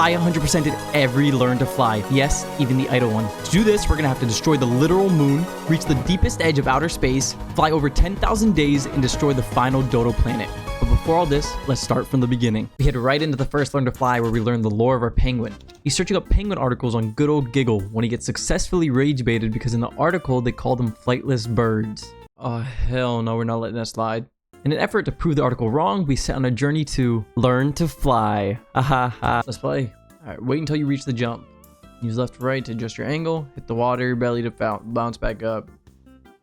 I 100% did every learn to fly. Yes, even the idle one. To do this, we're gonna have to destroy the literal moon, reach the deepest edge of outer space, fly over 10,000 days, and destroy the final dodo planet. But before all this, let's start from the beginning. We head right into the first learn to fly where we learn the lore of our penguin. He's searching up penguin articles on good old Giggle when he gets successfully rage baited because in the article they call them flightless birds. Oh hell no, we're not letting that slide. In an effort to prove the article wrong, we set on a journey to learn to fly. Ha. Let's play. Alright, wait until you reach the jump. Use left to right to adjust your angle, hit the water, belly to bounce back up.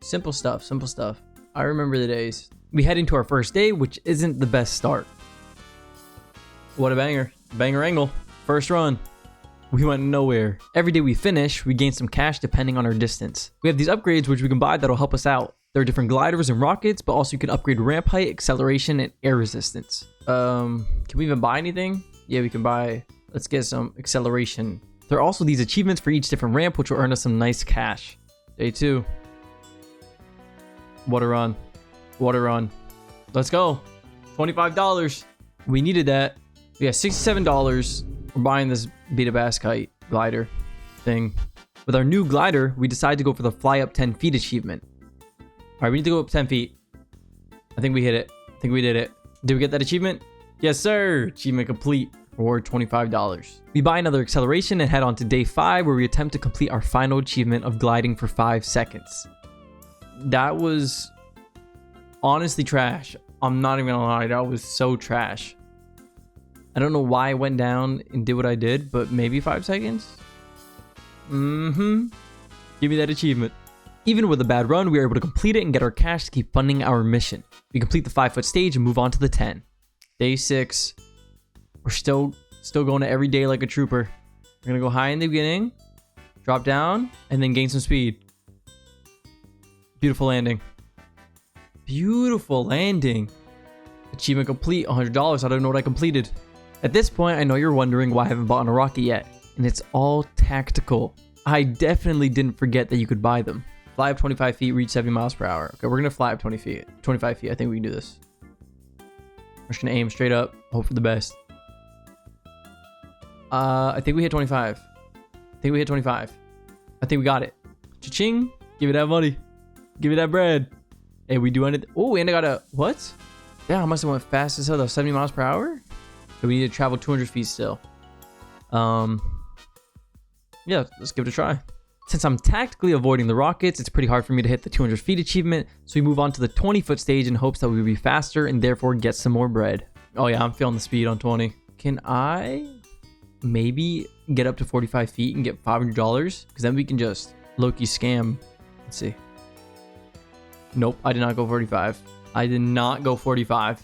Simple stuff, simple stuff. I remember the days. We head into our first day, which isn't the best start. What a banger. Banger angle. First run. We went nowhere. Every day we finish, we gain some cash depending on our distance. We have these upgrades which we can buy that'll help us out. There are different gliders and rockets, but also you can upgrade ramp height, acceleration, and air resistance. Can we even buy anything? Yeah, we can buy. Let's get some acceleration. There are also these achievements for each different ramp, which will earn us some nice cash. Day 2. Water run. Water run. Let's go. $25. We needed that. We got $67. We're buying this beta bass kite glider thing. With our new glider, we decided to go for the fly up 10 feet achievement. All right, we need to go up 10 feet. I think we hit it. I think we did it. Did we get that achievement? Yes, sir. Achievement complete. Reward $25. We buy another acceleration and head on to day 5 where we attempt to complete our final achievement of gliding for 5 seconds. That was honestly trash. I'm not even gonna lie, that was so trash. I don't know why I went down and did what I did, but maybe 5 seconds? Give me that achievement. Even with a bad run, we are able to complete it and get our cash to keep funding our mission. We complete the 5-foot stage and move on to the 10. Day 6. We're still going to every day like a trooper. We're gonna go high in the beginning, drop down, and then gain some speed. Beautiful landing. Beautiful landing. Achievement complete, $100. I don't know what I completed. At this point, I know you're wondering why I haven't bought a rocket yet, and it's all tactical. I definitely didn't forget that you could buy them. Fly up 25 feet, reach 70 miles per hour. Okay, we're gonna fly up 25 feet. I think we can do this. We're just gonna aim straight up, hope for the best. I think we hit 25. I think we got it. Cha-ching. Give me that money. Give me that bread. Hey, we do anything. Oh, and I got a... What? Yeah, I must have went fast as hell though. 70 miles per hour? So we need to travel 200 feet still. Yeah, let's give it a try. Since I'm tactically avoiding the rockets, it's pretty hard for me to hit the 200 feet achievement. So we move on to the 20-foot stage in hopes that we'll be faster and therefore get some more bread. Oh yeah, I'm feeling the speed on 20. Can I... maybe get up to 45 feet and get $500 because then we can just low-key scam. Let's see. Nope, I did not go 45. I did not go 45.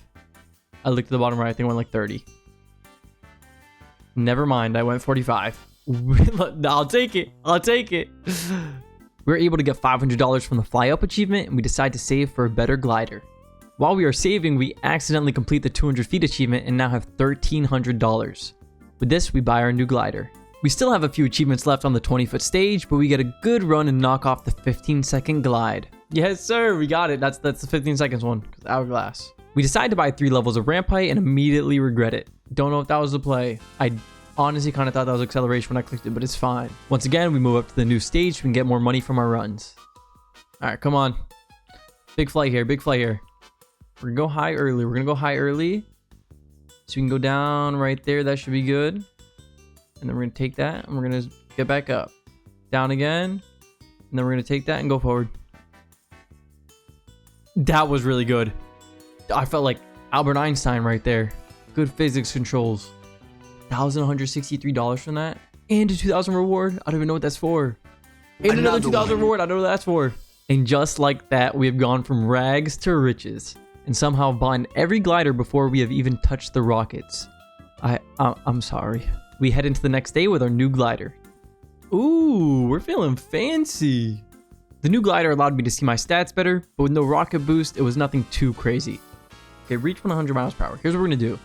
I looked at the bottom right. I think I went like 30. Never mind, I went 45. I'll take it. We were able to get $500 from the fly up achievement and we decide to save for a better glider. While we are saving, we accidentally complete the 200 feet achievement and now have $1,300. With this, we buy our new glider. We still have a few achievements left on the 20-foot stage, but we get a good run and knock off the 15-second glide. Yes, sir, we got it. That's the 15 seconds one, hourglass. We decide to buy 3 levels of ramp height and immediately regret it. Don't know if that was the play. I honestly kind of thought that was acceleration when I clicked it, but it's fine. Once again, we move up to the new stage so we can get more money from our runs. All right, come on. Big flight here, big flight here. We're gonna go high early. So we can go down right there. That should be good. And then we're going to take that and we're going to get back up. Down again. And then we're going to take that and go forward. That was really good. I felt like Albert Einstein right there. Good physics controls. $1,163 from that. And a 2,000 reward. I don't even know what that's for. And another 2,000 reward. I don't know what that's for. And just like that, we have gone from rags to riches. And somehow bought every glider before we have even touched the rockets. I'm sorry. We head into the next day with our new glider. Ooh, we're feeling fancy. The new glider allowed me to see my stats better, but with no rocket boost, it was nothing too crazy. Okay, reach 100 miles per hour. Here's what we're gonna do.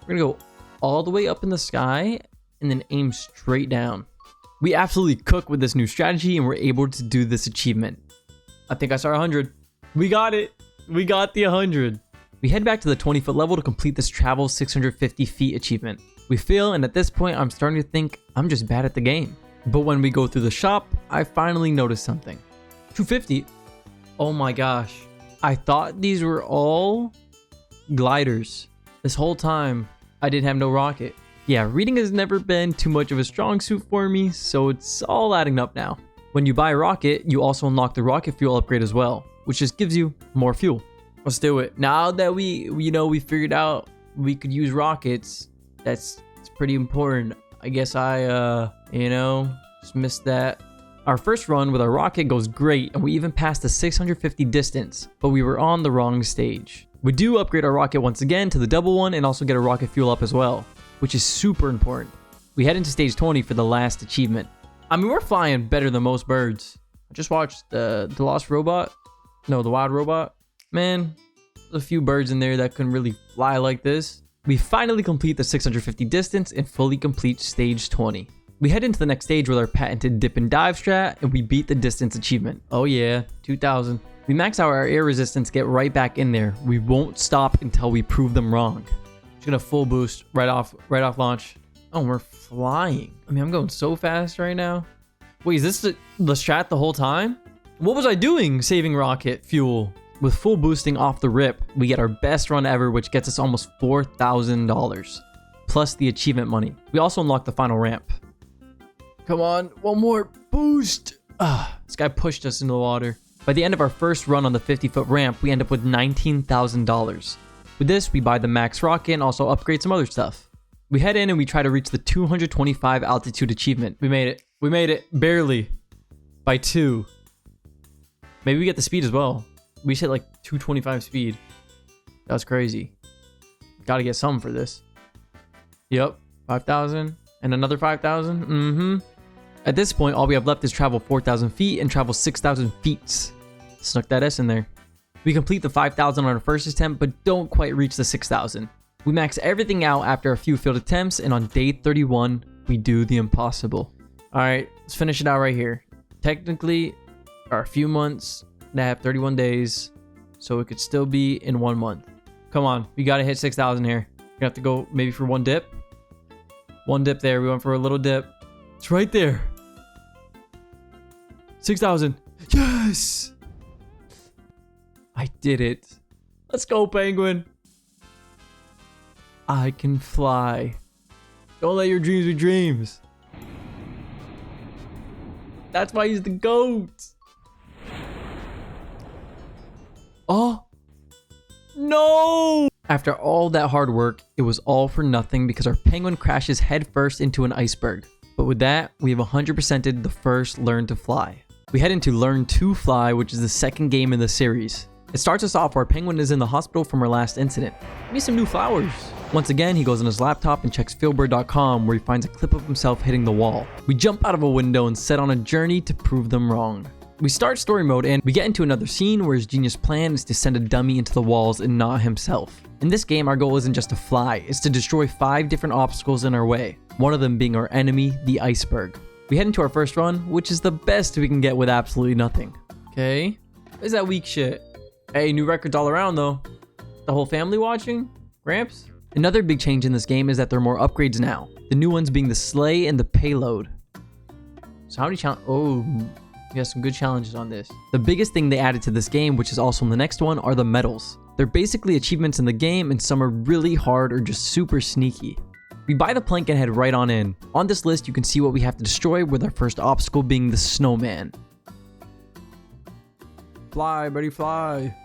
We're gonna go all the way up in the sky and then aim straight down. We absolutely cook with this new strategy and we're able to do this achievement. I think I saw 100. We got it. We got the 100. We head back to the 20-foot level to complete this travel 650 feet achievement. We fail, and at this point, I'm starting to think I'm just bad at the game. But when we go through the shop, I finally notice something. 250? Oh my gosh. I thought these were all gliders. This whole time, I didn't have no rocket. Yeah, reading has never been too much of a strong suit for me, so it's all adding up now. When you buy a rocket, you also unlock the rocket fuel upgrade as well, which just gives you more fuel. Let's do it. Now that we figured out we could use rockets, it's pretty important. I guess I, just missed that. Our first run with our rocket goes great, and we even passed the 650 distance, but we were on the wrong stage. We do upgrade our rocket once again to the double one and also get a rocket fuel up as well, which is super important. We head into stage 20 for the last achievement. I mean, we're flying better than most birds. I just watched the Wild Robot. Man, there's a few birds in there that couldn't really fly like this. We finally complete the 650 distance and fully complete stage 20. We head into the next stage with our patented dip and dive strat, and we beat the distance achievement. Oh yeah, 2000. We max out our air resistance, get right back in there. We won't stop until we prove them wrong. Just gonna full boost right off launch. Oh, we're flying. I mean, I'm going so fast right now. Wait, is this the strat the whole time? What was I doing saving rocket fuel? With full boosting off the rip, we get our best run ever, which gets us almost $4,000, plus the achievement money. We also unlock the final ramp. Come on, one more boost. This guy pushed us into the water. By the end of our first run on the 50-foot ramp, we end up with $19,000. With this, we buy the max rocket and also upgrade some other stuff. We head in and we try to reach the 225 altitude achievement. We made it, barely, by 2. Maybe we get the speed as well. We hit like 225 speed. That's crazy. Gotta get some for this. Yep, 5,000 and another 5,000. At this point, all we have left is travel 4,000 feet and travel 6,000 feet. Snuck that S in there. We complete the 5,000 on our first attempt, but don't quite reach the 6,000. We max everything out after a few failed attempts, and on day 31, we do the impossible. All right, let's finish it out right here. Technically, there are a few months that have 31 days, so it could still be in 1 month. Come on, we gotta hit 6,000 here. We're gonna have to go maybe for one dip. One dip there. We went for a little dip. It's right there. 6,000. Yes! I did it. Let's go, penguin. I can fly. Don't let your dreams be dreams. That's why he's the GOAT. Oh. No! After all that hard work, it was all for nothing because our penguin crashes headfirst into an iceberg. But with that, we have 100%ed the first Learntofly. We head into Learntofly, which is the second game in the series. It starts us off where our penguin is in the hospital from our last incident. We need some new flowers. Once again, he goes on his laptop and checks fieldbird.com where he finds a clip of himself hitting the wall. We jump out of a window and set on a journey to prove them wrong. We start story mode and we get into another scene where his genius plan is to send a dummy into the walls and not himself. In this game, our goal isn't just to fly, it's to destroy 5 different obstacles in our way, one of them being our enemy, the iceberg. We head into our first run, which is the best we can get with absolutely nothing. Okay, is that weak shit? Hey, new records all around though. The whole family watching? Gramps? Another big change in this game is that there are more upgrades now, the new ones being the sleigh and the payload. So how many we got some good challenges on this. The biggest thing they added to this game, which is also in the next one, are the medals. They're basically achievements in the game, and some are really hard or just super sneaky. We buy the plank and head right on in. On this list, you can see what we have to destroy, with our first obstacle being the snowman. Fly, buddy, fly.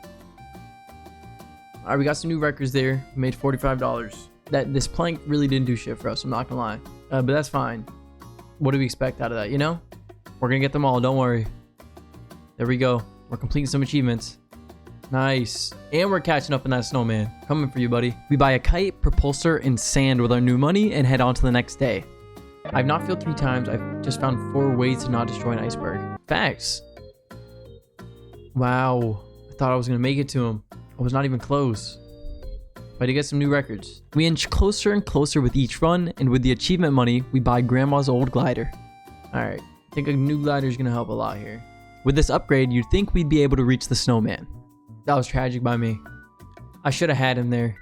Alright, we got some new records there. We made $45. This plank really didn't do shit for us, I'm not gonna lie. But that's fine. What do we expect out of that, you know? We're gonna get them all, don't worry. There we go. We're completing some achievements. Nice. And we're catching up in that snowman. Coming for you, buddy. We buy a kite, propulsor, and sand with our new money and head on to the next day. I've not failed 3 times. I've just found 4 ways to not destroy an iceberg. Facts. Wow. I thought I was gonna make it to him. I was not even close. But to get some new records. We inch closer and closer with each run, and with the achievement money, we buy grandma's old glider. Alright. I think a new glider is going to help a lot here. With this upgrade, you'd think we'd be able to reach the snowman. That was tragic by me. I should have had him there.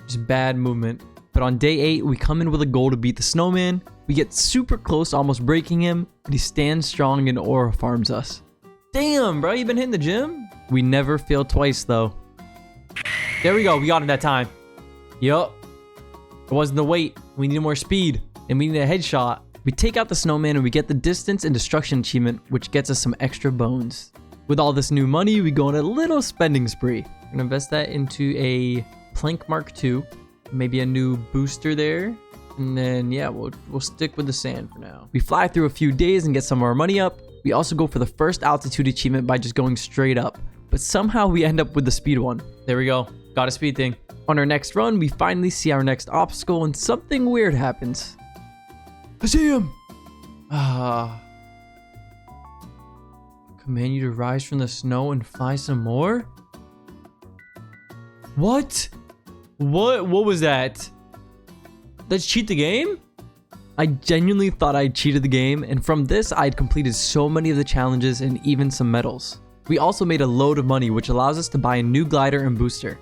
Just bad movement. But on day 8, we come in with a goal to beat the snowman. We get super close, almost breaking him, but he stands strong and aura farms us. Damn, bro, you been hitting the gym? We never fail twice, though. There we go. We got him that time. Yup. It wasn't the weight. We needed more speed, and we need a headshot. We take out the snowman, and we get the distance and destruction achievement, which gets us some extra bones. With all this new money, we go on a little spending spree. I'm going to invest that into a Plank Mark II. Maybe a new booster there. And then, yeah, we'll stick with the sand for now. We fly through a few days and get some of our money up. We also go for the first altitude achievement by just going straight up. But somehow we end up with the speed one. There we go. Got a speed thing. On our next run, we finally see our next obstacle and something weird happens. I see him! Command you to rise from the snow and fly some more? What? What was that? Let's cheat the game? I genuinely thought I cheated the game, and from this, I had completed so many of the challenges and even some medals. We also made a load of money, which allows us to buy a new glider and booster.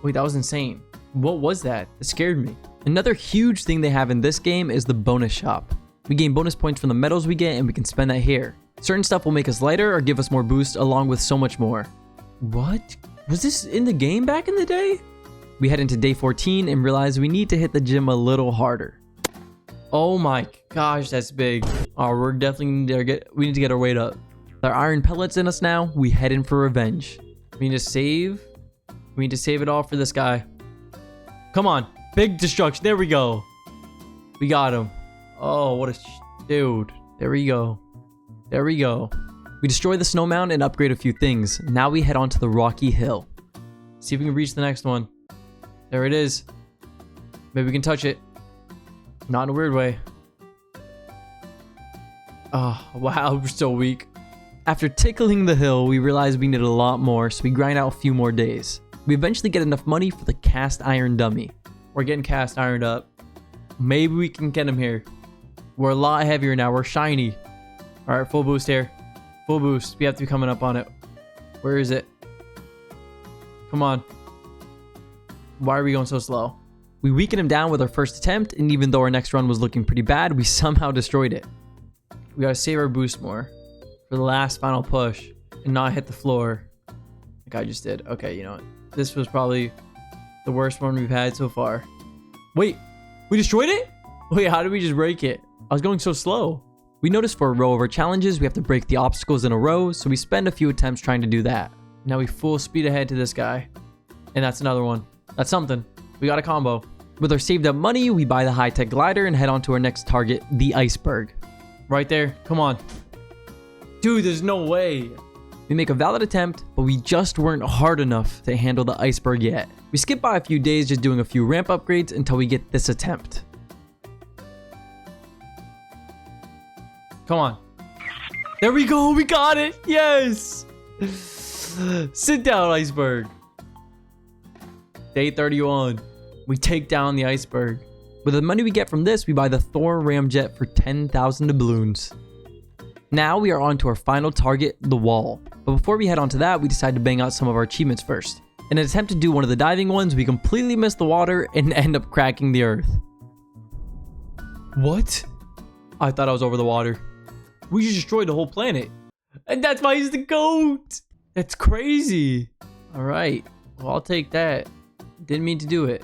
Wait, that was insane. What was that? It scared me. Another huge thing they have in this game is the bonus shop. We gain bonus points from the medals we get, and we can spend that here. Certain stuff will make us lighter or give us more boost, along with so much more. What? Was this in the game back in the day? We head into day 14 and realize we need to hit the gym a little harder. Oh my gosh, that's big. Oh, we're definitely we need to get our weight up. With our iron pellets in us now, we head in for revenge. We need to save. We need to save it all for this guy. Come on, big destruction. There we go. We got him. Oh, what a dude. There we go. There we go. We destroy the snow mountain and upgrade a few things. Now we head on to the rocky hill. See if we can reach the next one. There it is. Maybe we can touch it. Not in a weird way. Oh, wow, we're so weak. After tickling the hill, we realize we need a lot more, so we grind out a few more days. We eventually get enough money for the cast iron dummy. We're getting cast ironed up. Maybe we can get him here. We're a lot heavier now. We're shiny. All right, full boost here. Full boost. We have to be coming up on it. Where is it? Come on. Why are we going so slow? We weakened him down with our first attempt, and even though our next run was looking pretty bad, we somehow destroyed it. We gotta save our boost more for the last final push and not hit the floor like I just did. Okay, you know what? This was probably the worst one we've had so far. Wait, we destroyed it? Wait, how did we just break it? I was going so slow. We noticed for a row of our challenges, we have to break the obstacles in a row, so we spend a few attempts trying to do that. Now we full speed ahead to this guy. And that's another one. That's something. We got a combo. With our saved up money, we buy the high-tech glider and head on to our next target, the iceberg. Right there. Come on. Dude, there's no way. We make a valid attempt, but we just weren't hard enough to handle the iceberg yet. We skip by a few days just doing a few ramp upgrades until we get this attempt. Come on. There we go. We got it. Yes. Sit down, iceberg. Day 31. We take down the iceberg. With the money we get from this, we buy the Thor Ramjet for 10,000 doubloons. Now we are on to our final target, the wall. But before we head on to that, we decide to bang out some of our achievements first. In an attempt to do one of the diving ones, we completely miss the water and end up cracking the earth. What? I thought I was over the water. We just destroyed the whole planet. And that's why he's the GOAT. That's crazy. All right. Well, I'll take that. Didn't mean to do it.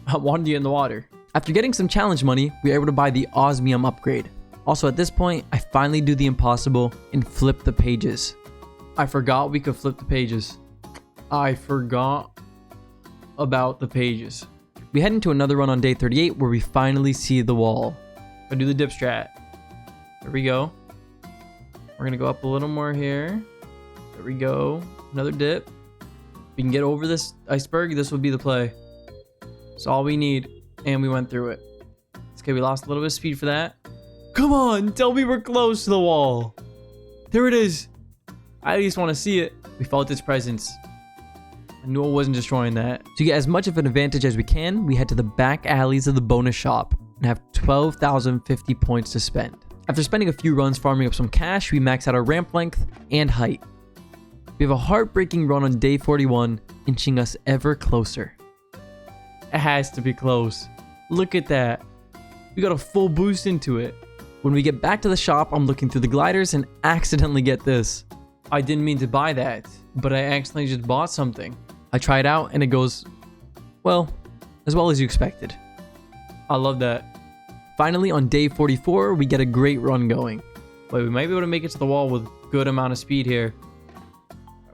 I wanted you in the water. After getting some challenge money, we were able to buy the osmium upgrade. Also at this point, I finally do the impossible and flip the pages. I forgot we could flip the pages. I forgot about the pages. We head into another run on day 38 where we finally see the wall. Gonna do the dip strat. There we go. We're gonna go up a little more here. There we go. Another dip. If we can get over this iceberg, this would be the play. It's all we need. And we went through it. It's okay, we lost a little bit of speed for that. Come on, tell me we're close to the wall. There it is. I at least want to see it. We felt its presence. I knew I wasn't destroying that. To get as much of an advantage as we can, we head to the back alleys of the bonus shop and have 12,050 points to spend. After spending a few runs farming up some cash, we max out our ramp length and height. We have a heartbreaking run on day 41, inching us ever closer. It has to be close. Look at that. We got a full boost into it. When we get back to the shop, I'm looking through the gliders and accidentally get this. I didn't mean to buy that, but I accidentally just bought something. I try it out and it goes, well as you expected. I love that. Finally, on day 44, we get a great run going. Wait, we might be able to make it to the wall with good amount of speed here.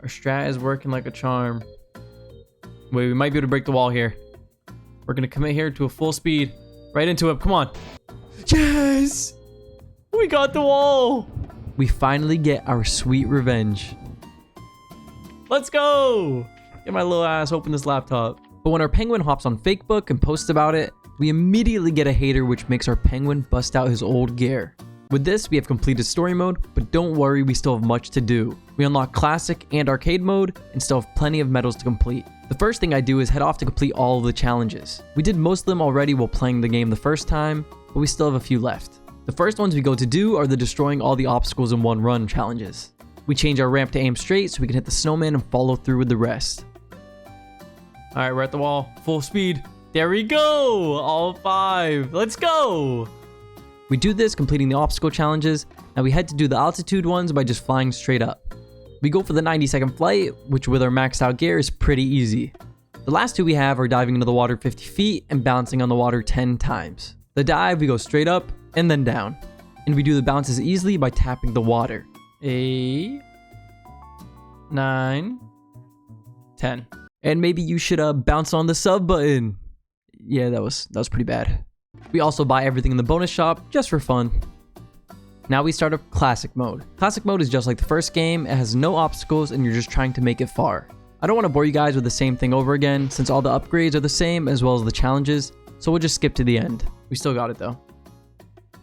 Our strat is working like a charm. Wait, we might be able to break the wall here. We're gonna commit here to a full speed. Right into it, come on. Yes! We got the wall! We finally get our sweet revenge. Let's go! Get my little ass open this laptop. But when our penguin hops on Facebook and posts about it, we immediately get a hater, which makes our penguin bust out his old gear. With this, we have completed story mode, but don't worry, we still have much to do. We unlock classic and arcade mode, and still have plenty of medals to complete. The first thing I do is head off to complete all of the challenges. We did most of them already while playing the game the first time, but we still have a few left. The first ones we go to do are the destroying all the obstacles in one run challenges. We change our ramp to aim straight so we can hit the snowman and follow through with the rest. Alright, we're at the wall. Full speed. There we go! All 5. Let's go! We do this completing the obstacle challenges, and we head to do the altitude ones by just flying straight up. We go for the 90-second flight, which with our maxed out gear is pretty easy. The last two we have are diving into the water 50 feet and bouncing on the water 10 times. The dive, we go straight up and then down. And we do the bounces easily by tapping the water. 8, 9, 10. And maybe you should bounce on the sub button. Yeah, that was pretty bad. We also buy everything in the bonus shop just for fun. Now we start up classic mode. Classic mode is just like the first game. It has no obstacles and you're just trying to make it far. I don't want to bore you guys with the same thing over again since all the upgrades are the same as well as the challenges, so we'll just skip to the end. We still got it though.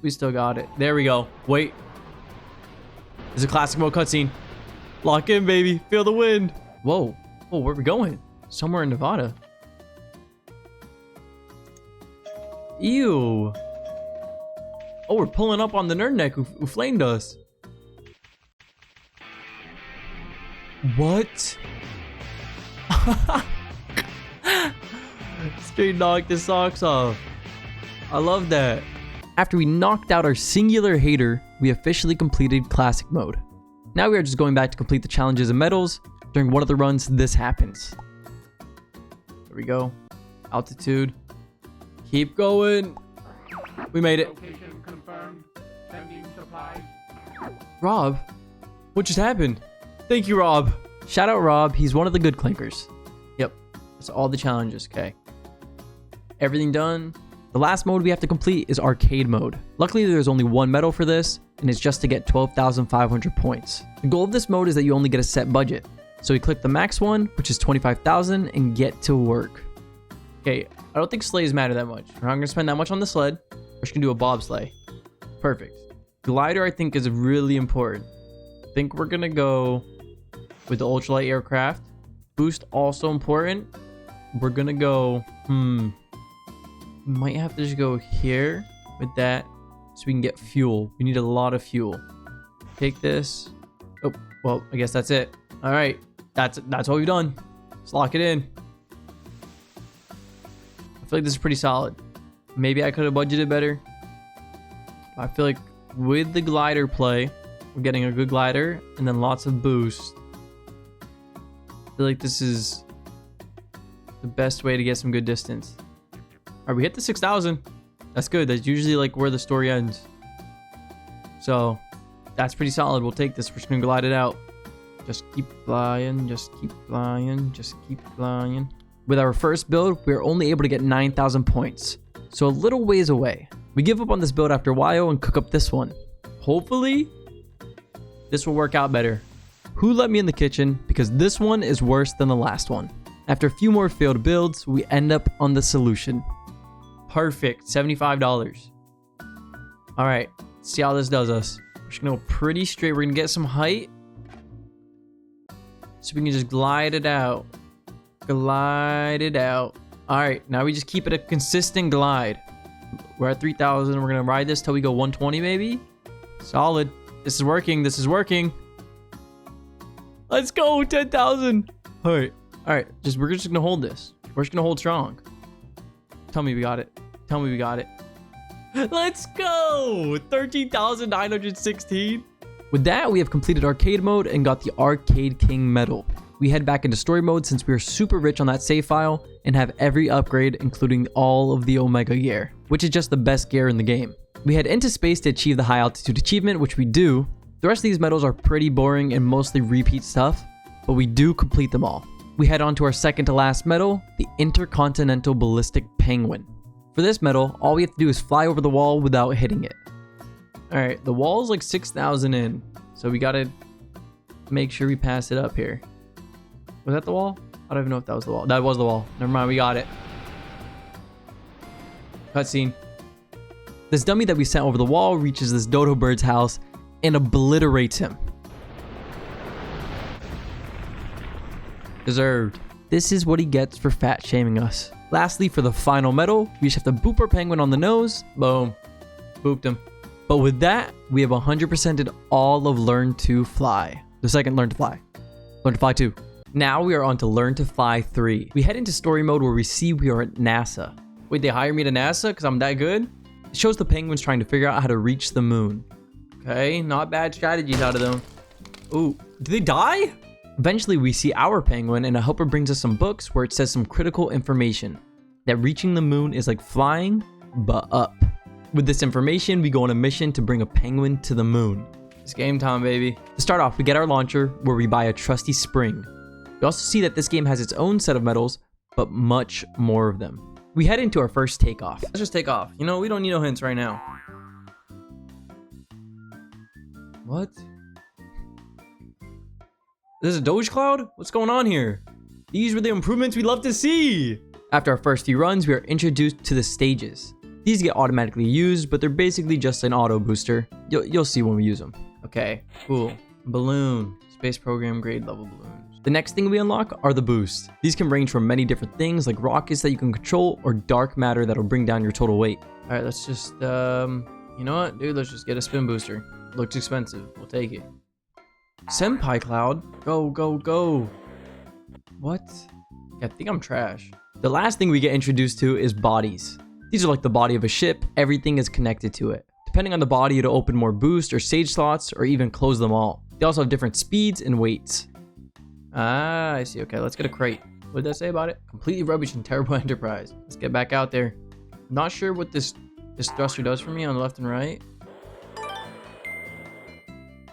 We still got it. There we go. Wait. There's a classic mode cutscene. Lock in, baby. Feel the wind. Whoa. Whoa, where are we going? Somewhere in Nevada. Ew. Oh, we're pulling up on the nerd neck who flamed us. What? Straight knocked his socks off. I love that. After we knocked out our singular hater, we officially completed classic mode. Now we are just going back to complete the challenges and medals. During one of the runs, this happens. There we go. Altitude. Keep going. We made it. Location confirmed. Sending supplies. Rob? What just happened? Thank you, Rob. Shout out Rob. He's one of the good clankers. Yep. That's all the challenges. Okay. Everything done. The last mode we have to complete is arcade mode. Luckily, there's only one medal for this, and it's just to get 12,500 points. The goal of this mode is that you only get a set budget. So we click the max one, which is 25,000, and get to work. Okay, I don't think sleighs matter that much. We're not gonna spend that much on the sled. We're just gonna do a bobsleigh. Perfect. Glider, I think, is really important. I think we're gonna go with the ultralight aircraft. Boost, also important. We're gonna go, might have to just go here with that so we can get fuel. We need a lot of fuel. Take this. Oh, well, I guess that's it. All right, that's what we've done. Let's lock it in. I feel like this is pretty solid. Maybe I could have budgeted better. I feel like with the glider play, we're getting a good glider and then lots of boost. I feel like this is the best way to get some good distance. All right, we hit the 6,000. That's good. That's usually like where the story ends. So that's pretty solid. We'll take this. We're just gonna glide it out. Just keep flying. Just keep flying. Just keep flying. With our first build, we are only able to get 9,000 points. So a little ways away. We give up on this build after a while and cook up this one. Hopefully, this will work out better. Who let me in the kitchen? Because this one is worse than the last one. After a few more failed builds, we end up on the solution. Perfect, $75. All right, let's see how this does us. We're just gonna go pretty straight. We're gonna get some height so we can just glide it out. Glide it out. All right, now we just keep it a consistent glide. We're at 3,000. We're gonna ride this till we go 120 maybe. Solid. This is working. This is working. Let's go, 10,000. All right. All right, we're just gonna hold this. We're just gonna hold strong. Tell me we got it. Tell me we got it. Let's go! 13,916. With that, we have completed arcade mode and got the Arcade King medal. We head back into story mode since we are super rich on that save file and have every upgrade including all of the Omega gear, which is just the best gear in the game. We head into space to achieve the high altitude achievement, which we do. The rest of these medals are pretty boring and mostly repeat stuff, but we do complete them all. We head on to our second to last medal, the Intercontinental Ballistic Penguin. For this medal, all we have to do is fly over the wall without hitting it. Alright, the wall is like 6,000 in, so we gotta make sure we pass it up here. Was that the wall? I don't even know if that was the wall. That was the wall. Never mind, we got it. Cutscene. This dummy that we sent over the wall reaches this dodo bird's house and obliterates him. Deserved. This is what he gets for fat shaming us. Lastly, for the final medal, we just have to boop our penguin on the nose. Boom. Booped him. But with that, we have 100%ed all of Learntofly. The second Learntofly. Learntofly 2. Now we are on to Learntofly 3. We head into story mode where we see we are at NASA. Wait, they hired me to NASA because I'm that good? It shows the penguins trying to figure out how to reach the moon. Okay, not bad strategies out of them. Ooh, did they die? Eventually, we see our penguin and a helper brings us some books where it says some critical information. That reaching the moon is like flying, but up. With this information, we go on a mission to bring a penguin to the moon. It's game time, baby. To start off, we get our launcher where we buy a trusty spring. We also see that this game has its own set of medals, but much more of them. We head into our first takeoff. Let's just take off. You know, we don't need no hints right now. What? This is a Doge Cloud? What's going on here? These were the improvements we love to see. After our first few runs, we are introduced to the stages. These get automatically used, but they're basically just an auto booster. You'll see when we use them. Okay, cool. Balloon. Space program grade level balloons. The next thing we unlock are the boosts. These can range from many different things like rockets that you can control or dark matter that'll bring down your total weight. All right, let's just, you know what, dude, let's just get a spin booster. Looks expensive, we'll take it. Senpai Cloud, go, go, go. What? Yeah, I think I'm trash. The last thing we get introduced to is bodies. These are like the body of a ship, everything is connected to it. Depending on the body, it'll open more boost or stage slots or even close them all. They also have different speeds and weights. Ah, I see. Okay, let's get a crate. What did that say about it? Completely rubbish and terrible enterprise. Let's get back out there. Not sure what this thruster does for me on the left and right.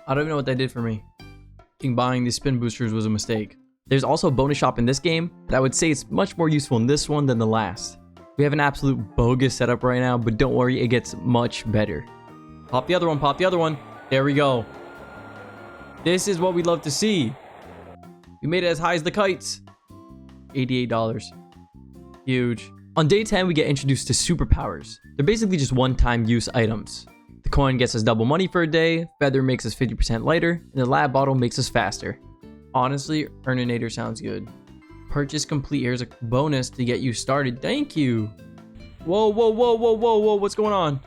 I don't even know what that did for me. I think buying these spin boosters was a mistake. There's also a bonus shop in this game, but I would say it's much more useful in this one than the last. We have an absolute bogus setup right now, but don't worry, it gets much better. Pop the other one, pop the other one. There we go. This is what we love to see. We made it as high as the kites. $88. Huge. On day 10, we get introduced to superpowers. They're basically just one-time use items. The coin gets us double money for a day, feather makes us 50% lighter, and the lab bottle makes us faster. Honestly, Earninator sounds good. Purchase complete. Here's a bonus to get you started. Thank you. Whoa, whoa, whoa, whoa, whoa, whoa. What's going on?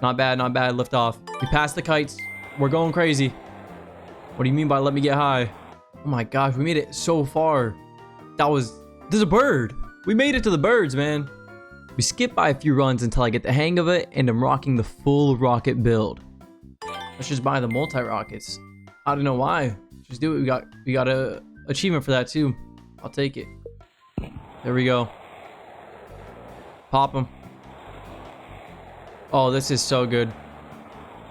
Not bad, not bad. Lift off. We passed the kites. We're going crazy. What do you mean by let me get high? Oh my gosh, we made it so far. There's a bird. We made it to the birds, man. We skip by a few runs until I get the hang of it and I'm rocking the full rocket build. Let's just buy the multi-rockets. I don't know why. Just do it. We got a achievement for that too. I'll take it. There we go. Pop them. Oh, this is so good.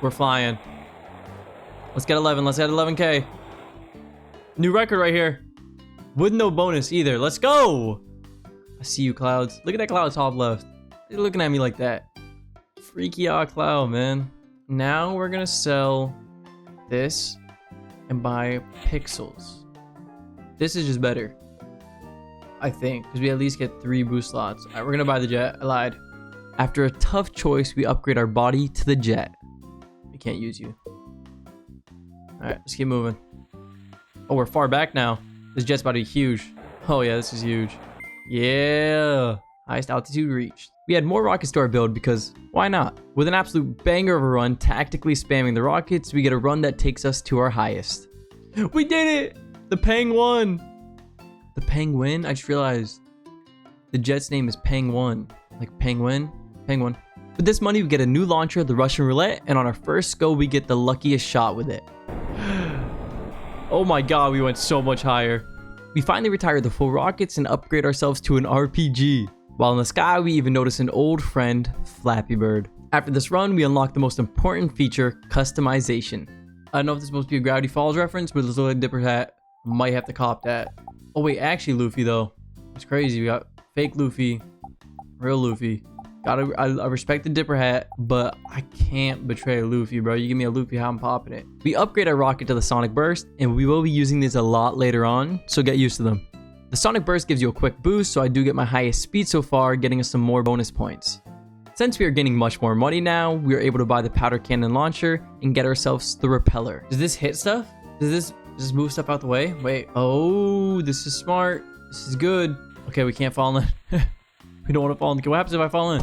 We're flying. Let's get 11. Let's get 11K. New record right here. With no bonus either. Let's go. I see you, clouds. Look at that cloud top left. They're looking at me like that. Freaky odd cloud, man. Now we're gonna sell this and buy pixels. This is just better, I think, because we at least get 3 boost slots. All right, we're gonna buy the jet. I lied. After a tough choice, we upgrade our body to the jet. We can't use you. All right, let's keep moving. Oh, we're far back now. This jet's about to be huge. Oh yeah, this is huge. Yeah, highest altitude reached. We had more rockets to our build because why not? With an absolute banger of a run, tactically spamming the rockets, we get a run that takes us to our highest. We did it! The Peng won! The Peng win? I just realized the jet's name is Penguin. Like penguin? Penguin. With this money, we get a new launcher, the Russian roulette, and on our first go, we get the luckiest shot with it. Oh my god, we went so much higher. We finally retire the full rockets and upgrade ourselves to an RPG. While in the sky, we even notice an old friend, Flappy Bird. After this run, we unlock the most important feature, customization. I don't know if this is supposed to be a Gravity Falls reference, but it's like Dipper's hat. Might have to cop that. Oh wait, actually Luffy though. It's crazy. We got fake Luffy, real Luffy. I respect the Dipper hat, but I can't betray Luffy, bro. You give me a Luffy hat, I'm popping it. We upgrade our rocket to the Sonic Burst, and we will be using these a lot later on, so get used to them. The Sonic Burst gives you a quick boost, so I do get my highest speed so far, getting us some more bonus points. Since we are getting much more money now, we are able to buy the powder cannon launcher and get ourselves the repeller. Does this hit stuff? Does this move stuff out the way? Wait. Oh, this is smart. This is good. Okay, we can't fall in. We don't want to fall in. What happens if I fall in?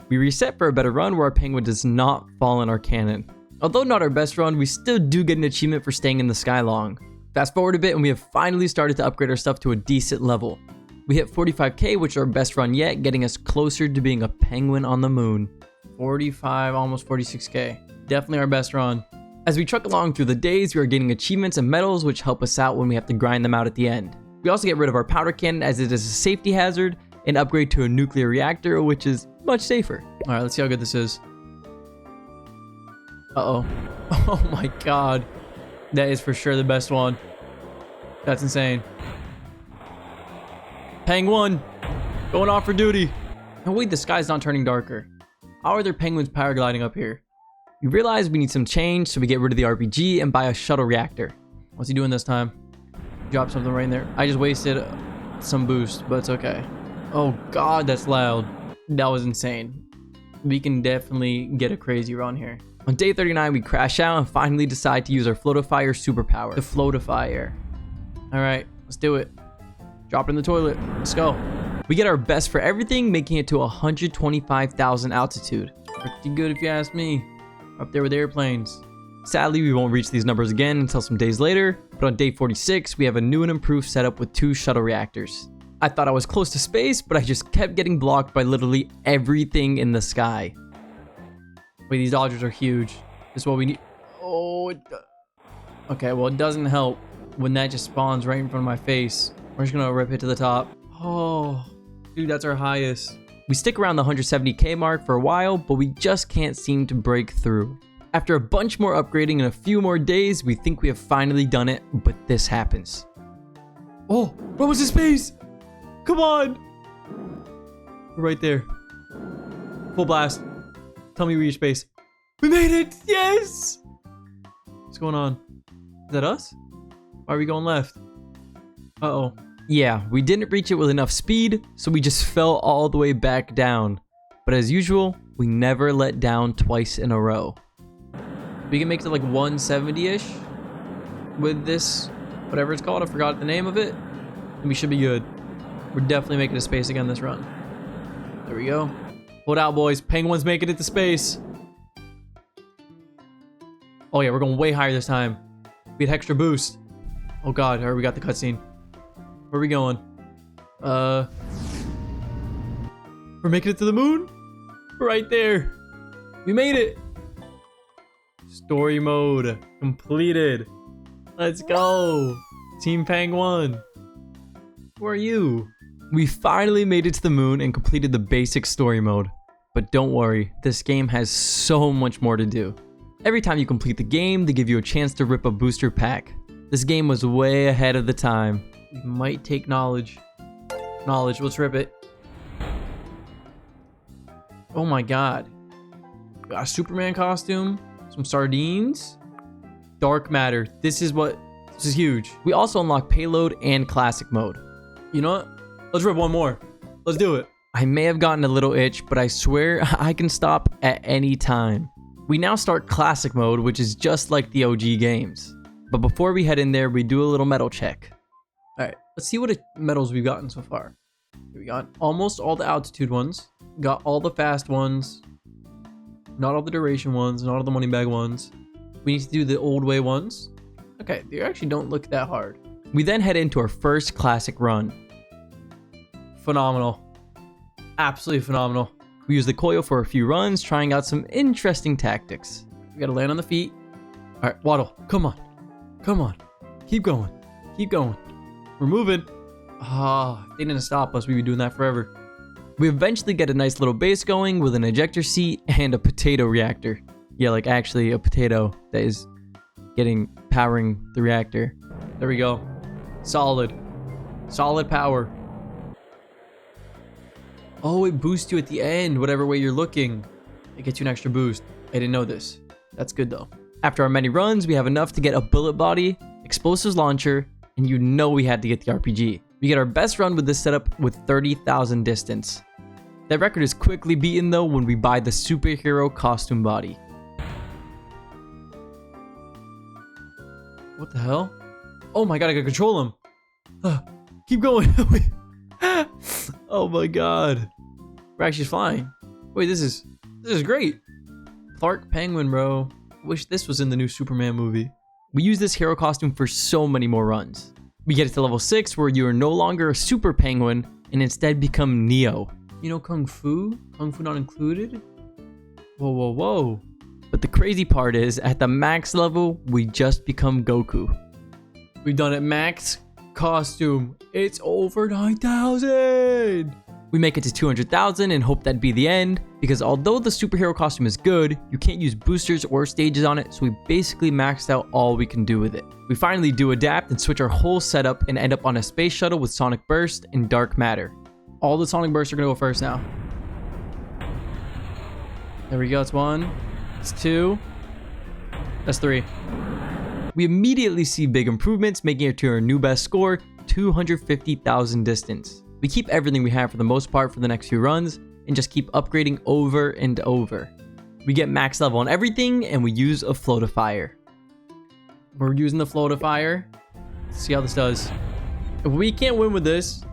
We reset for a better run where our penguin does not fall in our cannon. Although not our best run, we still do get an achievement for staying in the sky long. Fast forward a bit and we have finally started to upgrade our stuff to a decent level. We hit 45k, which is our best run yet, getting us closer to being a penguin on the moon. 45, almost 46k. Definitely our best run. As we truck along through the days, we are getting achievements and medals which help us out when we have to grind them out at the end. We also get rid of our powder cannon as it is a safety hazard, and upgrade to a nuclear reactor, which is much safer. All right, let's see how good this is. Uh-oh. Oh my god. That is for sure the best one. That's insane. Penguin, going off for duty. And wait, the sky's not turning darker. How are there penguins paragliding up here? We realize we need some change, so we get rid of the RPG and buy a shuttle reactor. What's he doing this time? Drop something right in there. I just wasted some boost, but it's okay. Oh god, that's loud. That was insane. We can definitely get a crazy run here. On day 39, we crash out and finally decide to use our Floatifier superpower. The Floatifier. Alright, let's do it. Drop it in the toilet. Let's go. We get our best for everything, making it to 125,000 altitude. Pretty good if you ask me. Up there with airplanes. Sadly, we won't reach these numbers again until some days later, but on day 46, we have a new and improved setup with 2 shuttle reactors. I thought I was close to space, but I just kept getting blocked by literally everything in the sky. Wait, these dodgers are huge. This is what we need. Oh, okay, well, it doesn't help when that just spawns right in front of my face. We're just gonna rip it to the top. Oh, dude, that's our highest. We stick around the 170k mark for a while, but we just can't seem to break through. After a bunch more upgrading and a few more days, we think we have finally done it, but this happens. Oh, what was this space? Come on! We're right there. Full blast. Tell me we reach base. We made it! Yes! What's going on? Is that us? Why are we going left? Uh-oh. Yeah, we didn't reach it with enough speed, so we just fell all the way back down. But as usual, we never let down twice in a row. We can make it to like 170-ish with this, whatever it's called. I forgot the name of it. And we should be good. We're definitely making it to space again this run. There we go. Hold out, boys. Penguins making it to space. Oh yeah, we're going way higher this time. We had extra boost. Oh god, alright, we got the cutscene. Where are we going? We're making it to the moon? We're right there. We made it. Story mode completed. Let's go. Team Penguin. Who are you? We finally made it to the moon and completed the basic story mode. But don't worry, this game has so much more to do. Every time you complete the game, they give you a chance to rip a booster pack. This game was way ahead of the time. We might take knowledge. Knowledge, let's rip it. Oh my god. Got a Superman costume, some sardines, dark matter. This is huge. We also unlock payload and classic mode. You know what? Let's rip one more. Let's do it. I may have gotten a little itch, but I swear I can stop at any time. We now start classic mode, which is just like the OG games. But before we head in there, we do a little medal check. Alright, let's see what medals we've gotten so far. We got almost all the altitude ones. Got all the fast ones. Not all the duration ones, not all the money bag ones. We need to do the old way ones. Okay, they actually don't look that hard. We then head into our first classic run. phenomenal. Absolutely phenomenal. We use the coil for a few runs, trying out some interesting tactics. We gotta land on the feet. All right, Waddle, come on. Come on. Keep going. Keep going. We're moving. Ah, if they didn't stop us, we'd be doing that forever. We eventually get a nice little base going with an ejector seat and a potato reactor. Yeah, like actually a potato that is powering the reactor. There we go. Solid. Solid power. Oh, it boosts you at the end, whatever way you're looking. It gets you an extra boost. I didn't know this. That's good though. After our many runs, we have enough to get a bullet body, explosives launcher, and you know we had to get the RPG. We get our best run with this setup with 30,000 distance. That record is quickly beaten though when we buy the superhero costume body. What the hell? Oh my god, I gotta control him. Keep going. Oh my god. We're actually flying. Wait, this is great. Clark Penguin, bro. Wish this was in the new Superman movie. We use this hero costume for so many more runs. We get it to level 6 where you are no longer a super penguin and instead become Neo. You know Kung Fu? Kung Fu not included? Whoa, whoa, whoa. But the crazy part is, at the max level, we just become Goku. We've done it max costume. It's over 9,000. We make it to 200,000 and hope that'd be the end, because although the superhero costume is good, you can't use boosters or stages on it, so we basically maxed out all we can do with it. We finally do adapt and switch our whole setup and end up on a space shuttle with Sonic Burst and Dark Matter. All the Sonic Bursts are gonna go first now. There we go, it's 1. It's 2. That's 3. We immediately see big improvements, making it to our new best score, 250,000 distance. We keep everything we have for the most part for the next few runs, and just keep upgrading over and over. We get max level on everything, and we use a floatifier. We're using the floatifier. Let's see how this does. If we can't win with this,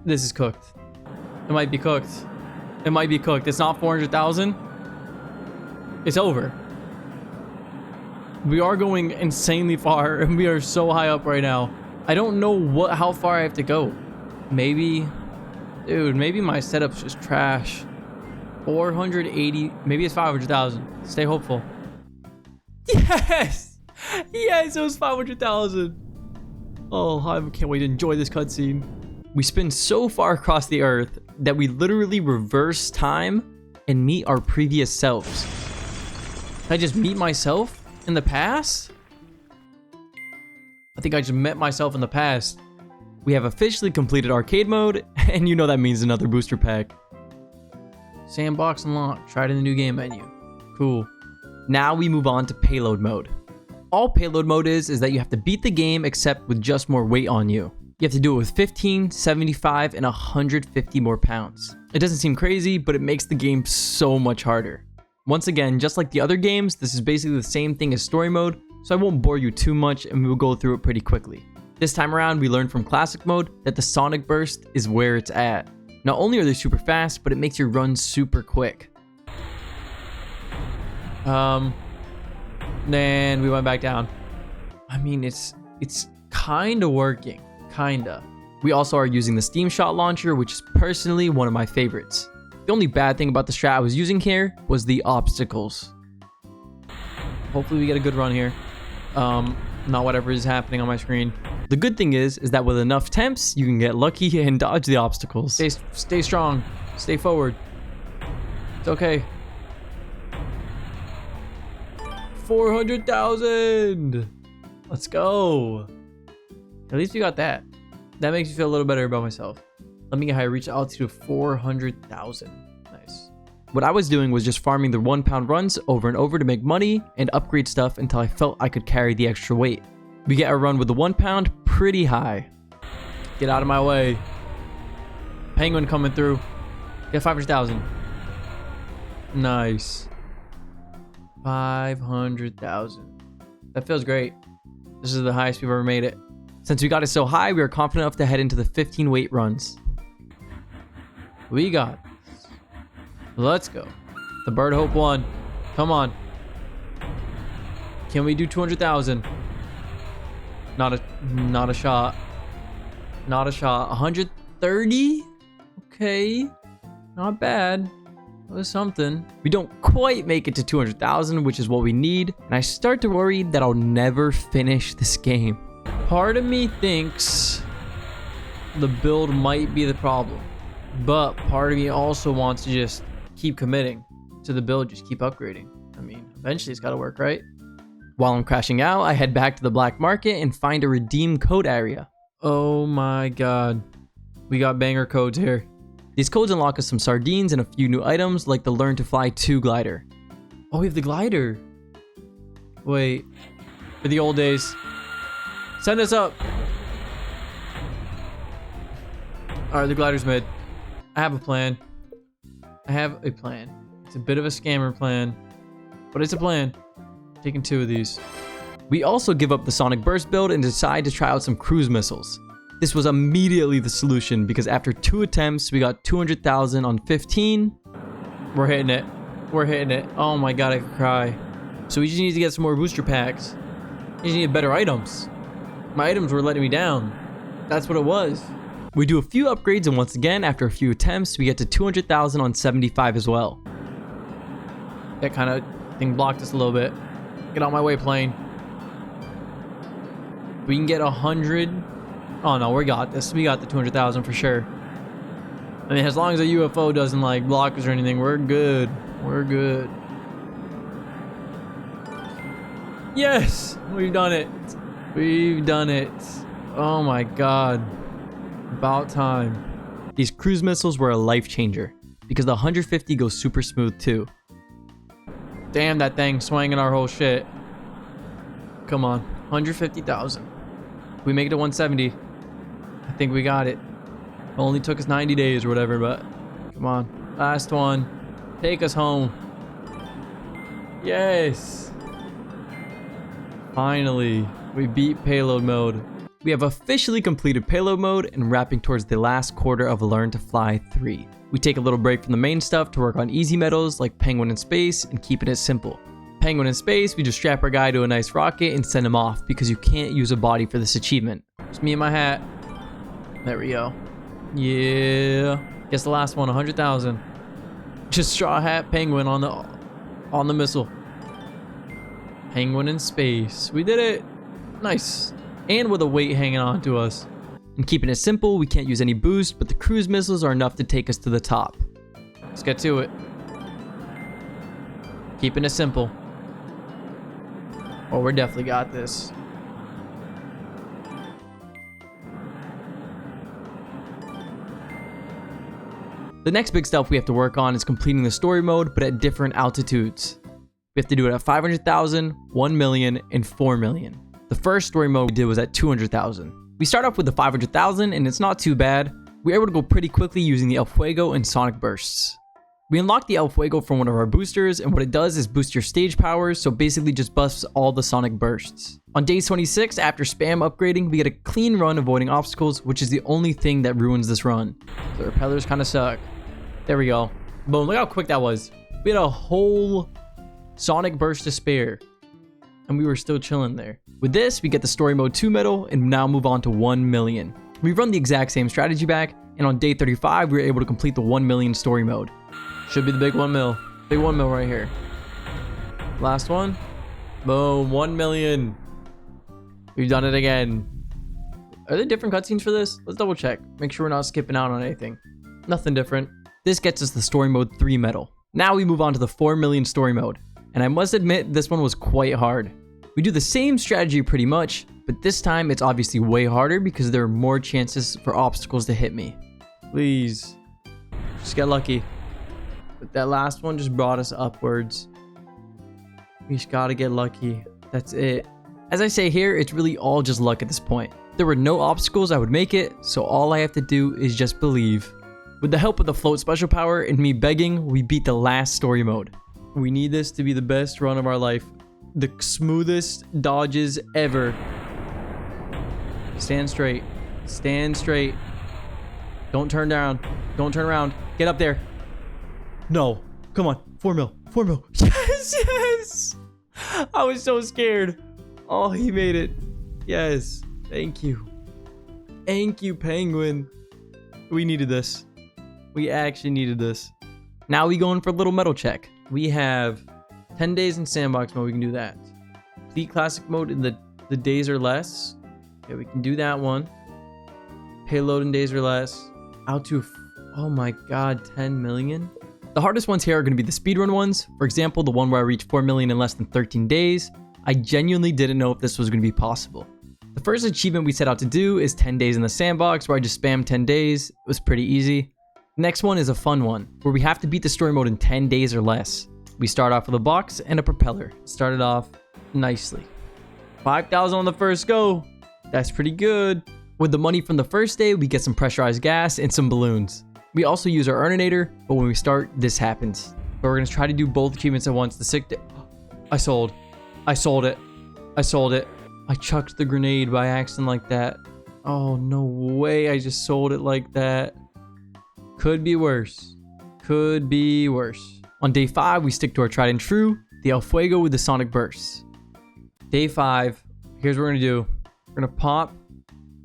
this is cooked. It might be cooked. It might be cooked. It's not 400,000. It's over. We are going insanely far, and we are so high up right now. I don't know how far I have to go. Maybe, dude, maybe my setup's just trash. 480, maybe it's 500,000. Stay hopeful. Yes! Yes, it was 500,000. Oh, I can't wait to enjoy this cutscene. We spin so far across the earth that we literally reverse time and meet our previous selves. Did I just meet myself in the past? I think I just met myself in the past. We have officially completed arcade mode, and you know that means another booster pack. Sandbox unlocked. Tried in the new game menu. Cool. Now we move on to payload mode. All payload mode is that you have to beat the game except with just more weight on you. You have to do it with 15, 75, and 150 more pounds. It doesn't seem crazy, but it makes the game so much harder. Once again, just like the other games, this is basically the same thing as story mode, so I won't bore you too much and we will go through it pretty quickly. This time around, we learned from classic mode that the Sonic Burst is where it's at. Not only are they super fast, but it makes your run super quick. Then we went back down. I mean, it's kinda working, kinda. We also are using the Steam Shot launcher, which is personally one of my favorites. The only bad thing about the strat I was using here was the obstacles. Hopefully we get a good run here. Not whatever is happening on my screen. The good thing is that with enough temps, you can get lucky and dodge the obstacles. Stay strong. Stay forward. It's okay. 400,000. Let's go. At least we got that. That makes me feel a little better about myself. Let me get higher. Reach altitude of 400,000. Nice. What I was doing was just farming the 1 pound runs over and over to make money and upgrade stuff until I felt I could carry the extra weight. We get a run with the 1 pound pretty high. Get out of my way. Penguin coming through. Get 500,000. Nice. 500,000. That feels great. This is the highest we've ever made it. Since we got it so high, we are confident enough to head into the 15 weight runs. We got this. Let's go. The Bird Hope 1. Come on. Can we do 200,000? Not a shot. Not a shot. 100. 30? Okay. Not bad. That was something. We don't quite make it to 200,000, which is what we need. And I start to worry that I'll never finish this game. Part of me thinks the build might be the problem. But part of me also wants to just keep committing to the build, just keep upgrading. I mean, eventually it's got to work, right? While I'm crashing out, I head back to the black market and find a redeem code area. Oh my god. We got banger codes here. These codes unlock us some sardines and a few new items like the Learntofly 2 glider. Oh, we have the glider. Wait. For the old days. Send us up. Alright, the glider's mid. I have a plan. It's a bit of a scammer plan, but it's a plan. Taking 2 of these. We also give up the Sonic Burst build and decide to try out some cruise missiles. This was immediately the solution because after 2 attempts, we got 200,000 on 15. We're hitting it. Oh my god, I could cry. So we just need to get some more booster packs. We just need better items. My items were letting me down. That's what it was. We do a few upgrades, and once again, after a few attempts, we get to 200,000 on 75 as well. That kind of thing blocked us a little bit. Get out my way, plane. We can get 100. Oh no, we got this. We got the 200,000 for sure. I mean, as long as a UFO doesn't like block us or anything, we're good. We're good. Yes, we've done it. We've done it. Oh my god. About time. These cruise missiles were a life changer because the 150 goes super smooth too. Damn, that thing swinging our whole shit. Come on, 150,000. We make it to 170. I think we got it. Only took us 90 days or whatever, but come on. Last one. Take us home. Yes. Finally, we beat payload mode. We have officially completed payload mode and wrapping towards the last quarter of Learntofly 3. We take a little break from the main stuff to work on easy medals like Penguin in Space and keeping it simple. Penguin in Space, we just strap our guy to a nice rocket and send him off because you can't use a body for this achievement. Just me and my hat. There we go. Yeah. Guess the last one, 100,000. Just straw hat penguin on the missile. Penguin in Space. We did it. Nice. And with a weight hanging on to us. And keeping it simple, we can't use any boost, but the cruise missiles are enough to take us to the top. Let's get to it. Keeping it simple. Oh, we definitely got this. The next big stuff we have to work on is completing the story mode, but at different altitudes. We have to do it at 500,000, 1 million, and 4 million. The first story mode we did was at 200,000. We start off with the 500,000 and it's not too bad. We're able to go pretty quickly using the El Fuego and Sonic Bursts. We unlock the El Fuego from one of our boosters, and what it does is boost your stage powers, so basically just buffs all the Sonic Bursts. On day 26, after spam upgrading, we get a clean run avoiding obstacles, which is the only thing that ruins this run. The repellers kind of suck. There we go. Boom, look how quick that was. We had a whole Sonic Burst to spare, and we were still chilling there. With this, we get the story mode 2 medal and now move on to 1 million. We run the exact same strategy back, and on day 35, we were able to complete the 1 million story mode. Should be the big 1 mil. Big 1 mil right here. Last one. Boom, 1 million. We've done it again. Are there different cutscenes for this? Let's double check. Make sure we're not skipping out on anything. Nothing different. This gets us the story mode 3 medal. Now we move on to the 4 million story mode. And I must admit, this one was quite hard. We do the same strategy pretty much, but this time it's obviously way harder because there are more chances for obstacles to hit me. Please. Just get lucky. But that last one just brought us upwards. We just gotta get lucky. That's it. As I say here, it's really all just luck at this point. If there were no obstacles, I would make it, so all I have to do is just believe. With the help of the float special power and me begging, we beat the last story mode. We need this to be the best run of our life. The smoothest dodges ever. Stand straight. Stand straight. Don't turn down. Don't turn around. Get up there. No. Come on. 4 mil. 4 mil. Yes, yes. I was so scared. Oh, he made it. Yes. Thank you. Thank you, Penguin. We needed this. We actually needed this. Now we going for a little medal check. We have 10 days in sandbox mode. We can do that. Complete classic mode in the days or less. Okay, we can do that one. Payload in days or less. Out to, oh my god, 10 million. The hardest ones here are going to be the speedrun ones. For example, the one where I reached 4 million in less than 13 days. I genuinely didn't know if this was going to be possible. The first achievement we set out to do is 10 days in the sandbox, where I just spammed 10 days. It was pretty easy. Next one is a fun one, where we have to beat the story mode in 10 days or less. We start off with a box and a propeller. Started off nicely. 5,000 on the first go. That's pretty good. With the money from the first day, we get some pressurized gas and some balloons. We also use our earninator, but when we start, this happens. But we're going to try to do both achievements at once. The sick day. I sold it. I sold it. I chucked the grenade by accident like that. Oh, no way. I just sold it like that. Could be worse. Could be worse. On day 5, we stick to our tried and true, the El Fuego with the sonic bursts. Day 5, here's what we're going to do. We're going to pop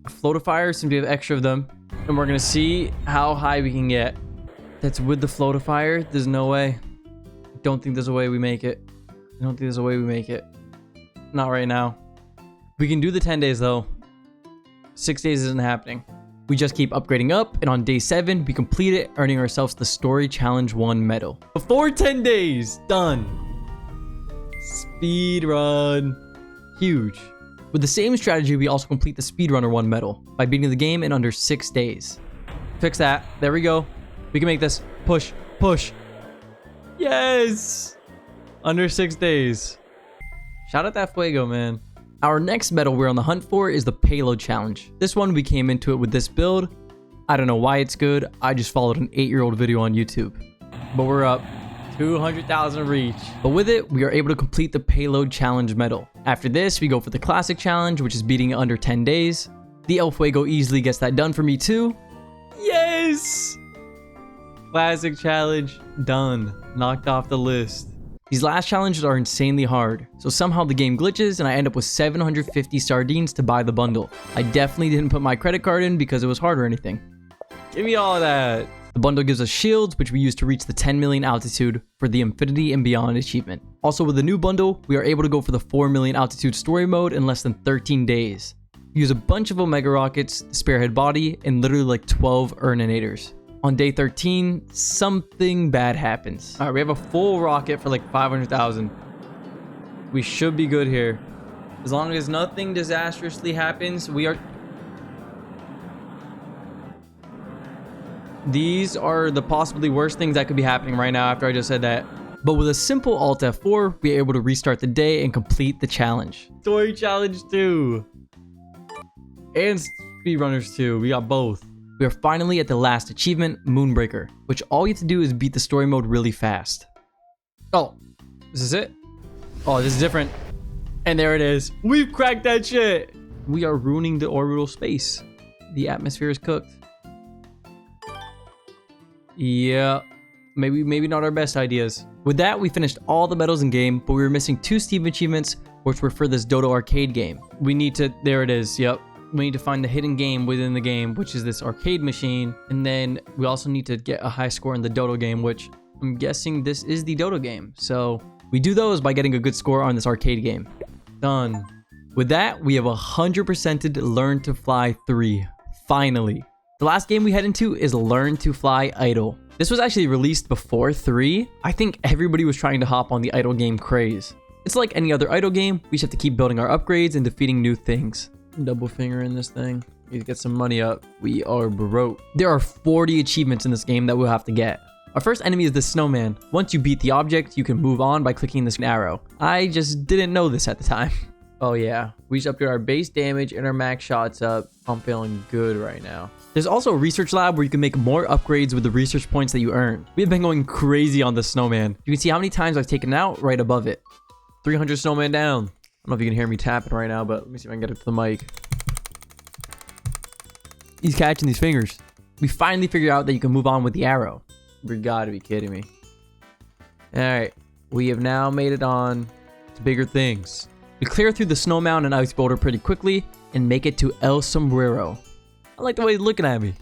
a floatifier since we have extra of them. And we're going to see how high we can get. That's with the floatifier. There's no way. I don't think there's a way we make it. Not right now. We can do the 10 days though. 6 days isn't happening. We just keep upgrading up, and on day 7, we complete it, earning ourselves the Story Challenge 1 medal. Before 10 days, done. Speed run. Huge. With the same strategy, we also complete the Speedrunner 1 medal by beating the game in under 6 days. Fix that. There we go. We can make this. Push. Push. Yes! Under 6 days. Shout out that Fuego, man. Our next medal we're on the hunt for is the Payload Challenge. This one, we came into it with this build. I don't know why it's good. I just followed an 8-year-old video on YouTube. But we're up. 200,000 reach. But with it, we are able to complete the Payload Challenge medal. After this, we go for the Classic Challenge, which is beating it under 10 days. The El Fuego easily gets that done for me too. Yes! Classic Challenge, done. Knocked off the list. These last challenges are insanely hard, so somehow the game glitches and I end up with 750 sardines to buy the bundle. I definitely didn't put my credit card in because it was hard or anything. Give me all of that. The bundle gives us shields, which we use to reach the 10 million altitude for the Infinity and Beyond achievement. Also, with the new bundle, we are able to go for the 4 million altitude story mode in less than 13 days. We use a bunch of Omega rockets, the spearhead body, and literally like 12 earninators. On day 13, something bad happens. All right, we have a full rocket for like 500,000. We should be good here. As long as nothing disastrously happens, we are... These are the possibly worst things that could be happening right now after I just said that. But with a simple Alt F4, we are able to restart the day and complete the challenge. Story Challenge 2. And Speedrunners 2. We got both. We are finally at the last achievement, Moonbreaker, which all you have to do is beat the story mode really fast. Oh, this is it? Oh, this is different. And there it is. We've cracked that shit. We are ruining the orbital space. The atmosphere is cooked. Yeah, maybe not our best ideas. With that, we finished all the medals in game, but we were missing 2 Steam achievements, which were for this Dodo arcade game. We need to, there it is, yep. We need to find the hidden game within the game, which is this arcade machine. And then we also need to get a high score in the Dodo game, which I'm guessing this is the Dodo game. So we do those by getting a good score on this arcade game. Done. With that, we have 100%ed Learntofly 3. Finally. The last game we head into is Learntofly Idle. This was actually released before 3. I think everybody was trying to hop on the idle game craze. It's like any other idle game. We just have to keep building our upgrades and defeating new things. Double finger in this thing. Need to get some money up. We are broke. There are 40 achievements in this game that we'll have to get. Our first enemy is the snowman. Once you beat the object, you can move on by clicking this arrow. I just didn't know this at the time. Oh yeah, we just upgrade our base damage and our max shots up. I'm feeling good right now. There's also a research lab where you can make more upgrades with the research points that you earn. We've been going crazy on the snowman. You can see how many times I've taken it out right above it. 300 snowman down. I don't know if you can hear me tapping right now, but let me see if I can get it to the mic. He's catching these fingers. We finally figured out that you can move on with the arrow. You gotta be kidding me. Alright, we have now made it on to bigger things. We clear through the snow mountain and ice boulder pretty quickly and make it to El Sombrero. I like the way he's looking at me.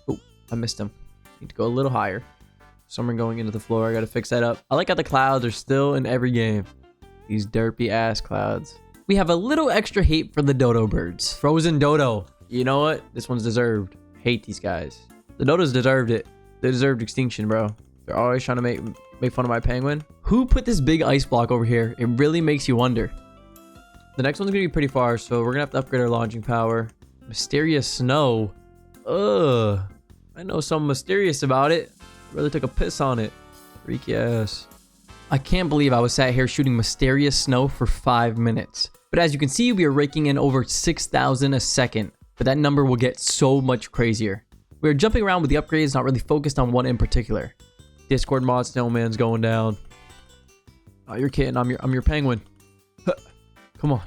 Oh, I missed him. Need to go a little higher. Someone going into the floor. I gotta fix that up. I like how the clouds are still in every game. These derpy ass clouds. We have a little extra hate for the dodo birds. Frozen dodo. You know what? This one's deserved. Hate these guys. The dodos deserved it. They deserved extinction, bro. They're always trying to make fun of my penguin. Who put this big ice block over here? It really makes you wonder. The next one's gonna be pretty far, so we're gonna have to upgrade our launching power. Mysterious snow. Ugh. I know something mysterious about it. Really took a piss on it. Freaky ass. I can't believe I was sat here shooting mysterious snow for 5 minutes. But as you can see, we are raking in over 6,000 a second. But that number will get so much crazier. We are jumping around with the upgrades, not really focused on one in particular. Discord mod snowman's going down. Oh, you're kidding. I'm your penguin. Come on.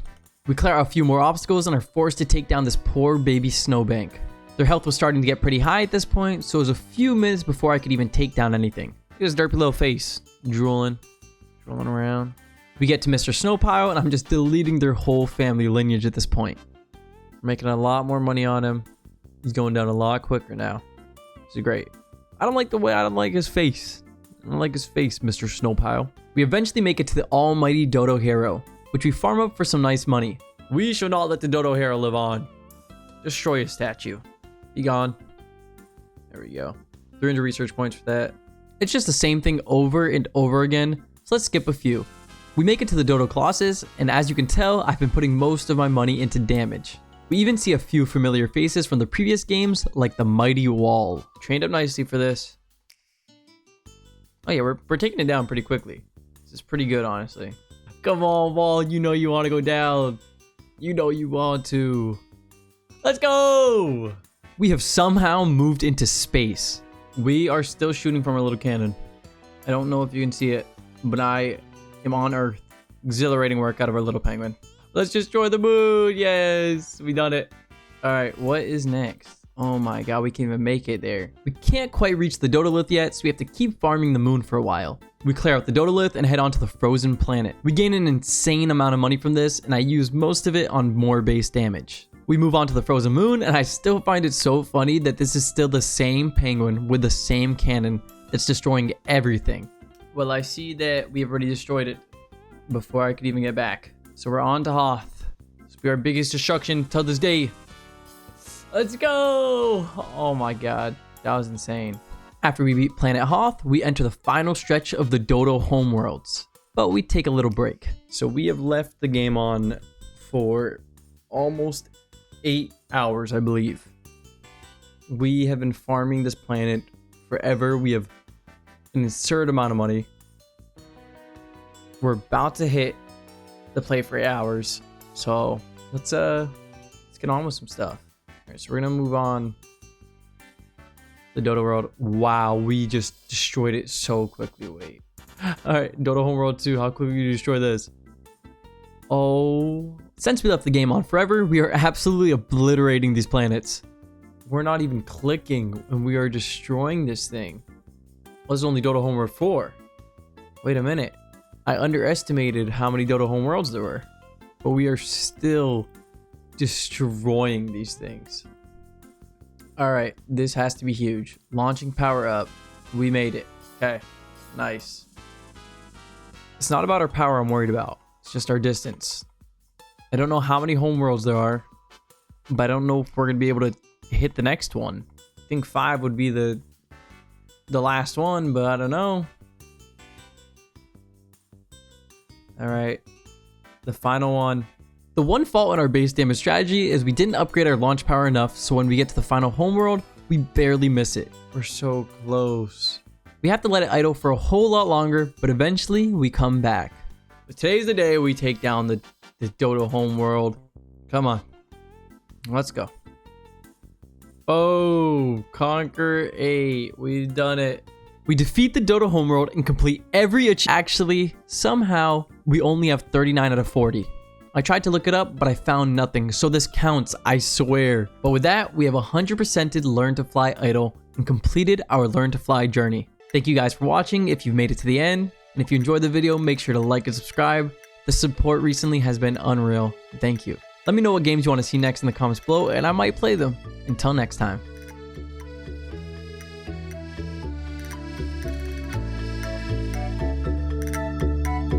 We clear out a few more obstacles and are forced to take down this poor baby snowbank. Their health was starting to get pretty high at this point, so it was a few minutes before I could even take down anything. Look at his derpy little face. Drooling around. We get to Mr. Snowpile, and I'm just deleting their whole family lineage at this point. We're making a lot more money on him. He's going down a lot quicker now. This is great. I don't like his face. I don't like his face, Mr. Snowpile. We eventually make it to the almighty Dodo Hero, which we farm up for some nice money. We shall not let the Dodo Hero live on. Destroy his statue. Be gone. There we go. 300 research points for that. It's just the same thing over and over again, so let's skip a few. We make it to the Dodo Colossus, and as you can tell, I've been putting most of my money into damage. We even see a few familiar faces from the previous games, like the Mighty Wall. Trained up nicely for this. Oh yeah, we're taking it down pretty quickly. This is pretty good, honestly. Come on, Wall, you know you want to go down. You know you want to. Let's go! We have somehow moved into space. We are still shooting from our little cannon. I don't know if you can see it, but I am on Earth. Exhilarating work out of our little penguin. Let's destroy the moon. Yes, we done it. All right, what is next? Oh my god, we can't even make it there. We can't quite reach the Dodolith yet, so we have to keep farming the moon for a while. We clear out the Dodolith and head on to the frozen planet. We gain an insane amount of money from this, and I use most of it on more base damage. We move on to the frozen moon, and I still find it so funny that this is still the same penguin with the same cannon that's destroying everything. Well, I see that we've already destroyed it before I could even get back. So we're on to Hoth. This will be our biggest destruction till this day. Let's go! Oh my god, that was insane. After we beat Planet Hoth, we enter the final stretch of the Dodo homeworlds. But we take a little break. So we have left the game on for almost 8 hours, I believe. We have been farming this planet forever. We have an absurd amount of money. We're about to hit the play for 8 hours. So let's get on with some stuff. All right, so we're gonna move on. The Dodo world. Wow, we just destroyed it so quickly. Wait. All right, Dodo homeworld 2. How quickly do you destroy this? Oh. Since we left the game on forever, we are absolutely obliterating these planets. We're not even clicking, and we are destroying this thing. Was only Dodo homeworld 4. Wait a minute. I underestimated how many Dodo homeworlds there were. But we are still destroying these things. Alright, this has to be huge. Launching power up. We made it. Okay, nice. It's not about our power I'm worried about. It's just our distance. I don't know how many homeworlds there are, but I don't know if we're going to be able to hit the next one. I think 5 would be the last one, but I don't know. Alright, the final one. The one fault in our base damage strategy is we didn't upgrade our launch power enough, so when we get to the final homeworld, we barely miss it. We're so close. We have to let it idle for a whole lot longer, but eventually we come back. But today's the day we take down the Dodo homeworld. Come on. Let's go. Oh, conquer 8. We've done it. We defeat the Dodo homeworld and complete every achievement. Actually, somehow, we only have 39 out of 40. I tried to look it up, but I found nothing, so this counts, I swear. But with that, we have 100%ed Learntofly idle and completed our Learntofly journey. Thank you guys for watching if you've made it to the end, and if you enjoyed the video, make sure to like and subscribe. The support recently has been unreal. Thank you. Let me know what games you want to see next in the comments below, and I might play them. Until next time.